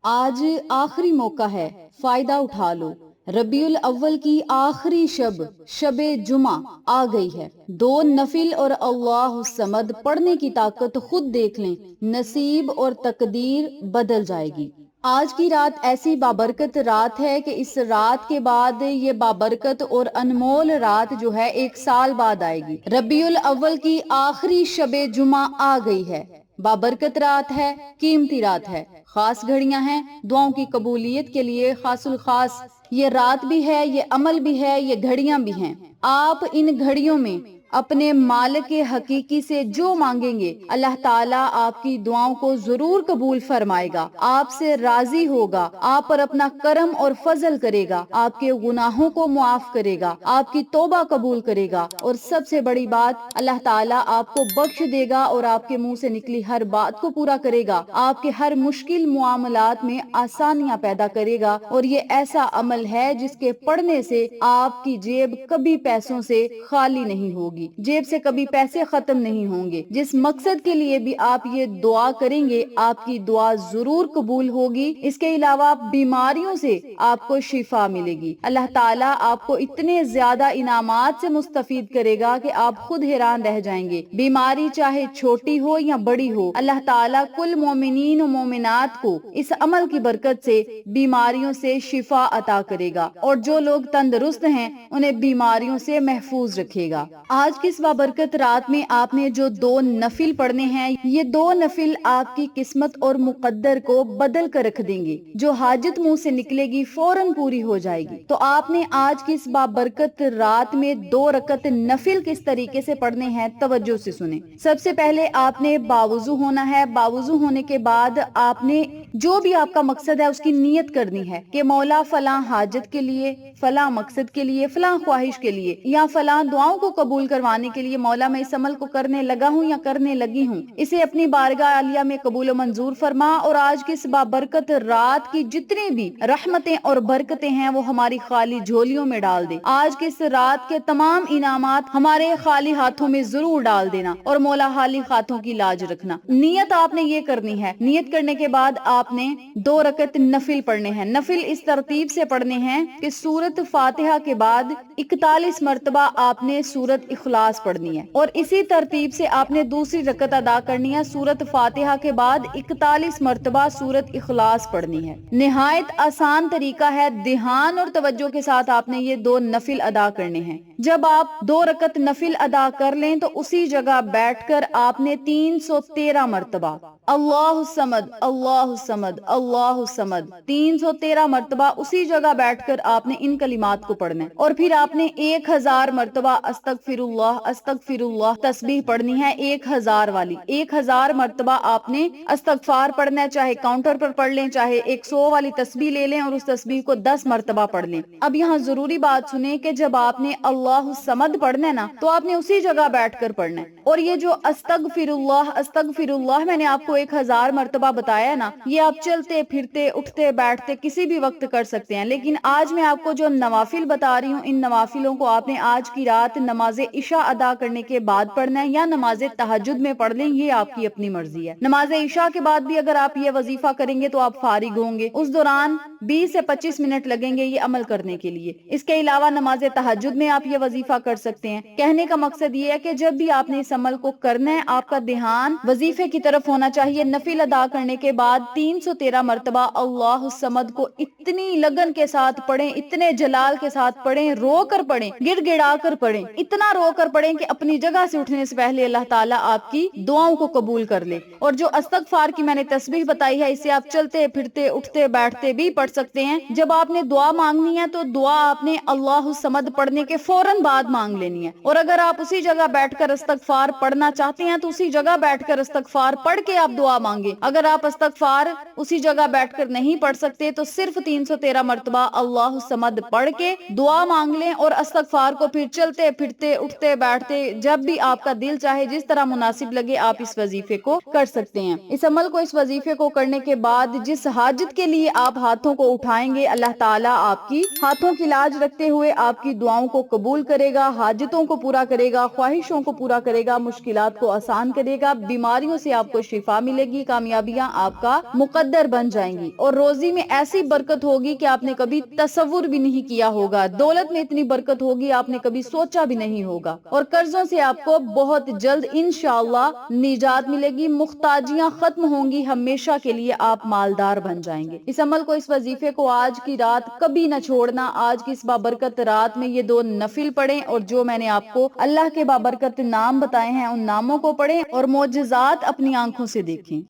آج آخری موقع ہے، فائدہ اٹھا لو۔ ربیع الاول کی آخری شب جمعہ آ گئی ہے۔ دو نفل اور اللہ الصمد پڑھنے کی طاقت خود دیکھ لیں، نصیب اور تقدیر بدل جائے گی۔ آج کی رات ایسی بابرکت رات ہے کہ اس رات کے بعد یہ بابرکت اور انمول رات جو ہے 1 سال بعد آئے گی۔ ربیع الاول کی آخری شب جمعہ آ گئی ہے، بابرکت رات ہے، قیمتی رات ہے، خاص گھڑیاں ہیں دعاؤں کی قبولیت کے لیے، خاص الخاص یہ رات بھی ہے، یہ عمل بھی ہے، یہ گھڑیاں بھی ہیں۔ آپ ان گھڑیوں میں اپنے مالک حقیقی سے جو مانگیں گے، اللہ تعالیٰ آپ کی دعاؤں کو ضرور قبول فرمائے گا، آپ سے راضی ہوگا، آپ پر اپنا کرم اور فضل کرے گا، آپ کے گناہوں کو معاف کرے گا، آپ کی توبہ قبول کرے گا، اور سب سے بڑی بات اللہ تعالیٰ آپ کو بخش دے گا اور آپ کے منہ سے نکلی ہر بات کو پورا کرے گا، آپ کے ہر مشکل معاملات میں آسانیاں پیدا کرے گا۔ اور یہ ایسا عمل ہے جس کے پڑھنے سے آپ کی جیب کبھی پیسوں سے خالی نہیں ہوگی، جیب سے کبھی پیسے ختم نہیں ہوں گے۔ جس مقصد کے لیے بھی آپ یہ دعا کریں گے، آپ کی دعا ضرور قبول ہوگی۔ اس کے علاوہ بیماریوں سے آپ کو شفا ملے گی۔ اللہ تعالیٰ آپ کو اتنے زیادہ انعامات سے مستفید کرے گا کہ آپ خود حیران رہ جائیں گے۔ بیماری چاہے چھوٹی ہو یا بڑی ہو، اللہ تعالیٰ کل مومنین و مومنات کو اس عمل کی برکت سے بیماریوں سے شفا عطا کرے گا، اور جو لوگ تندرست ہیں انہیں بیماریوں سے محفوظ رکھے گا۔ آج کی اس بابرکت رات میں آپ نے جو 2 نفل پڑھنے ہیں، یہ 2 نفل آپ کی قسمت اور مقدر کو بدل کر رکھ دیں گے۔ جو حاجت منہ سے نکلے گی فوراً پوری ہو جائے گی۔ تو آپ نے آج کی اس بابرکت رات میں 2 رکعت نفل کس طریقے سے پڑھنے ہیں، توجہ سے سنیں۔ سب سے پہلے آپ نے باوضو ہونا ہے۔ باوضو ہونے کے بعد آپ نے جو بھی آپ کا مقصد ہے اس کی نیت کرنی ہے کہ مولا فلاں حاجت کے لیے، فلاں مقصد کے لیے، فلاں خواہش کے لیے، یا فلاں دعاؤں کو قبول کروانے کے لیے مولا میں اس عمل کو کرنے لگا ہوں یا کرنے لگی ہوں، اسے اپنی بارگاہ عالیہ میں قبول و منظور فرما، اور آج کی اس بابرکت رات کی جتنی بھی رحمتیں اور برکتیں ہیں وہ ہماری خالی جھولیوں میں ڈال دے۔ آج کی اس رات کے تمام انعامات ہمارے خالی ہاتھوں میں ضرور ڈال دینا، اور مولا خالی ہاتھوں کی لاج رکھنا۔ نیت آپ نے یہ کرنی ہے۔ نیت کرنے کے بعد آپ نے 2 رکعت نفل پڑھنے ہیں۔ نفل اس ترتیب سے پڑھنے ہیں کہ سورت فاتحہ کے بعد 41 مرتبہ آپ نے سورت اخلاص پڑھنی ہے، اور اسی ترتیب سے آپ نے دوسری رکعت ادا کرنی ہے۔ سورت فاتحہ کے بعد 41 مرتبہ سورت اخلاص پڑھنی ہے۔ نہایت آسان طریقہ ہے، دھیان اور توجہ کے ساتھ آپ نے یہ 2 نفل ادا کرنے ہیں۔ جب آپ 2 رکعت نفل ادا کر لیں تو اسی جگہ بیٹھ کر آپ نے 313 مرتبہ اللہ الصمد اللہ الصمد اللہ الصمد 313 مرتبہ اسی جگہ بیٹھ کر آپ نے ان کلمات کو پڑھنا ہے، اور پھر آپ نے 1000 مرتبہ استغفر اللہ تسبیح پڑھنی ہے، 1000 والی 1000 مرتبہ آپ نے استغفار پڑھنا ہے، چاہے کاؤنٹر پر پڑھ لیں، چاہے 100 والی تسبیح لے لیں اور اس تسبیح کو 10 مرتبہ پڑھ لیں۔ اب یہاں ضروری بات سنیں کہ جب آپ نے اللہ الصمد پڑھنا ہے نا تو آپ نے اسی جگہ بیٹھ کر پڑھنا ہے، اور یہ جو استغفر اللہ میں نے آپ کو 1000 مرتبہ بتایا ہے نا، یہ آپ چلتے پھرتے اٹھتے بیٹھتے کسی بھی وقت کر سکتے ہیں، لیکن آج میں آپ کو جو نوافل بتا رہی ہوں ان نوافلوں کو آپ نے آج کی رات نماز عشاء ادا کرنے کے بعد پڑھنا ہے یا نماز تہجد میں پڑھ لیں، یہ آپ کی اپنی مرضی ہے۔ نماز عشاء کے بعد بھی اگر آپ یہ وظیفہ کریں گے تو آپ فارغ ہوں گے، اس دوران 20 سے 25 منٹ لگیں گے یہ عمل کرنے کے لیے۔ اس کے علاوہ نماز تہجد میں آپ یہ وظیفہ کر سکتے ہیں۔ کہنے کا مقصد یہ ہے کہ جب بھی آپ نے اس عمل کو کرنا ہے آپ کا دھیان وظیفے کی طرف ہونا چاہیے۔ نفل ادا کرنے کے بعد 313 مرتبہ اللہ الصمد کو اتنی لگن کے ساتھ پڑھیں، اتنے جلال کے ساتھ پڑھیں، رو کر پڑھیں، گڑ گڑا کر پڑھیں، اتنا رو کر پڑھیں کہ اپنی جگہ سے اٹھنے سے پہلے اللہ تعالیٰ آپ کی دعاؤں کو قبول کر لے۔ اور جو استغفار کی میں نے تسبیح بتائی ہے اسے آپ چلتے پھرتے اٹھتے بیٹھتے بھی پڑھ سکتے ہیں۔ جب آپ نے دعا مانگنی ہے تو دعا آپ نے اللہ الصمد پڑھنے کے فوراً بعد مانگ لینی ہے، اور اگر آپ اسی جگہ بیٹھ کر استغفار پڑھنا چاہتے ہیں تو اسی جگہ بیٹھ کر استغفار پڑھ کے آپ دعا مانگیں۔ اگر آپ استغفار اسی جگہ بیٹھ کر نہیں پڑھ سکتے تو صرف 313 مرتبہ اللہ الصمد پڑھ کے دعا مانگ لیں، اور استغفار کو پھر چلتے پھرتے اٹھتے بیٹھتے جب بھی آپ کا دل چاہے جس طرح مناسب لگے آپ اس وظیفے کو کر سکتے ہیں۔ اس عمل کو اس وظیفے کو کرنے کے بعد جس حاجت کے لیے آپ ہاتھوں کو اٹھائیں گے اللہ تعالیٰ آپ کی ہاتھوں کی لاج رکھتے ہوئے آپ کی دعاؤں کو قبول قبول کرے گا، حاجتوں کو پورا کرے گا، خواہشوں کو پورا کرے گا، مشکلات کو آسان کرے گا، بیماریوں سے آپ کو شفا ملے گی، کامیابیاں آپ کا مقدر بن جائیں گی، اور روزی میں ایسی برکت ہوگی کہ آپ نے کبھی تصور بھی نہیں کیا ہوگا، دولت میں اتنی برکت ہوگی آپ نے کبھی سوچا بھی نہیں ہوگا، اور قرضوں سے آپ کو بہت جلد انشاءاللہ نجات ملے گی، محتاجیاں ختم ہوں گی، ہمیشہ کے لیے آپ مالدار بن جائیں گے۔ اس عمل کو، اس وظیفے کو آج کی رات کبھی نہ چھوڑنا۔ آج کی اس بابرکت رات میں یہ 2 نفل پڑھیں، اور جو میں نے آپ کو اللہ کے بابرکت نام بتائے ہیں ان ناموں کو پڑھیں اور معجزات اپنی آنکھوں سے دیکھیں۔